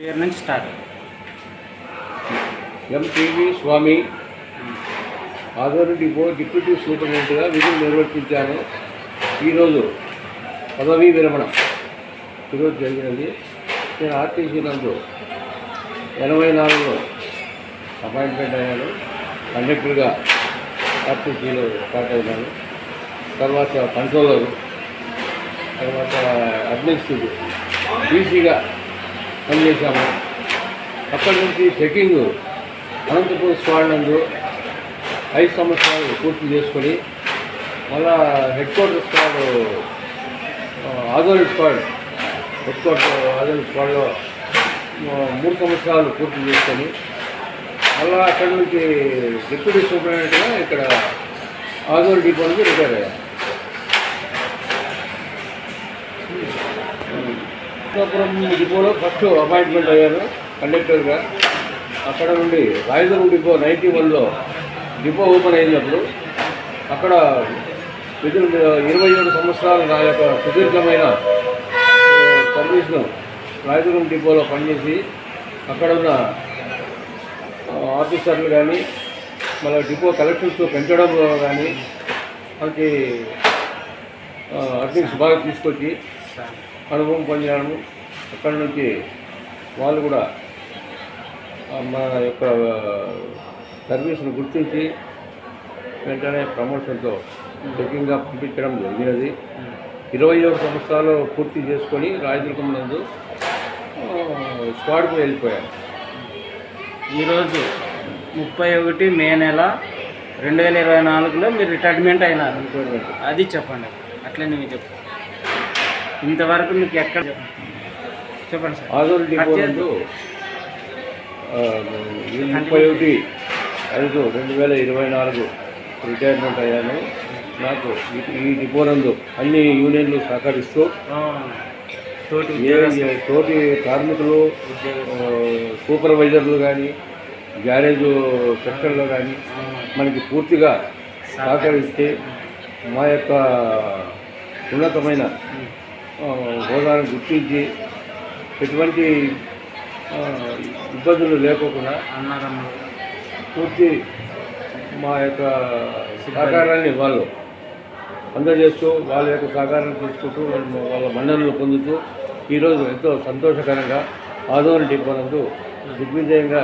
Year నుంచి start. MTV స్వామి Adoni depot deputy సూపరింటెండెంట్గా విధులు నిర్వర్తించాను. ఈరోజు పదవీ విరమణ ఈరోజు జరిగినది. నేను ఆర్టీసీ నందు 84లో అపాయింట్మెంట్ అయ్యాను. కండక్టర్గా ఆర్టీసీలో స్టార్ట్ అయినాను. తర్వాత కంట్రోలరు, తర్వాత అడ్మినిస్ట్రేటివ్ బీసీగా పనిచేశాము. అక్కడి నుంచి చెకింగ్ అనంతపూర్ స్క్వాడ్ నందు 5 సంవత్సరాలు పూర్తి చేసుకొని మళ్ళా head quarter squad Adoni squad head quarter Adoni స్క్వాడ్లో 3 సంవత్సరాలు పూర్తి చేసుకొని మళ్ళా అక్కడి నుంచి డిప్యూటీ సూపరింటెండెంట్గా ఇక్కడ ఆదోని డిపో నుంచి రిటైర్ అయ్యాను. అనంతపురం డిపోలో ఫస్ట్ అపాయింట్మెంట్ అయ్యాను కండక్టర్గా. అక్కడ నుండి రాయదుర్గం డిపో 91లో డిపో ఓపెన్ అయినప్పుడు అక్కడ విధులు 27 సంవత్సరాలు నా యొక్క సుదీర్ఘమైన సర్వీస్ను రాయదుర్గం డిపోలో పనిచేసి అక్కడ ఉన్న ఆఫీసర్లు కానీ మళ్ళీ డిపో కలెక్షన్స్ పెంచడంలో కానీ మనకి అటెండెన్స్ బాగా తీసుకొచ్చి అనుభవం పొందాను. అక్కడి నుంచి వాళ్ళు కూడా మన యొక్క సర్వీస్ను గుర్తించి వెంటనే ప్రమోషన్తో చెకింగ్గా పంపించడం జరిగినది. 27 సంవత్సరాలు పూర్తి చేసుకొని రాయదుర్గం నందు స్క్వాడ్కి వెళ్ళిపోయాను. ఈరోజు 31 మే నెల 2024లో మీరు రిటైర్మెంట్ అయినారు. అది చెప్పండి. అట్లనే మీరు చెప్పండి. ఇంతవరకు మీకు ఎక్కడ చెప్పండి సార్. ఆదోని డిపో నందు 31/5/2024 రిటైర్మెంట్ అయ్యాను. నాకు ఈ డిపో నందు అన్ని యూనియన్లు సహకరిస్తూ తోటి కార్మికులు, సూపర్వైజర్లు కానీ గ్యారేజ్ సెక్టర్లో కానీ మనకి పూర్తిగా సహకరిస్తే మా యొక్క ఉన్నతమైన హోదాను గుర్తించి ఎటువంటి ఇబ్బందులు లేకోకుండా పూర్తి మా యొక్క సహకారాన్ని వాళ్ళు అందజేస్తూ వాళ్ళ యొక్క సహకారాన్ని తీసుకుంటూ వాళ్ళ మన్ననలు పొందుతూ ఈరోజు ఎంతో సంతోషకరంగా ఆదోని డిపో నందు దిగ్విజయంగా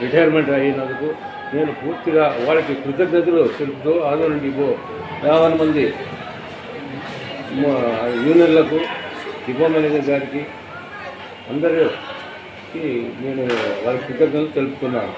రిటైర్మెంట్ అయినందుకు నేను పూర్తిగా వాళ్ళకి కృతజ్ఞతలు తెలుపుతూ ఆదోని డిపో 50 మంది యూనియన్లకు, డిపో మేనేజర్ గారికి అందరికీ నేను వాళ్ళకి కృతజ్ఞతలు తెలుపుతున్నాను.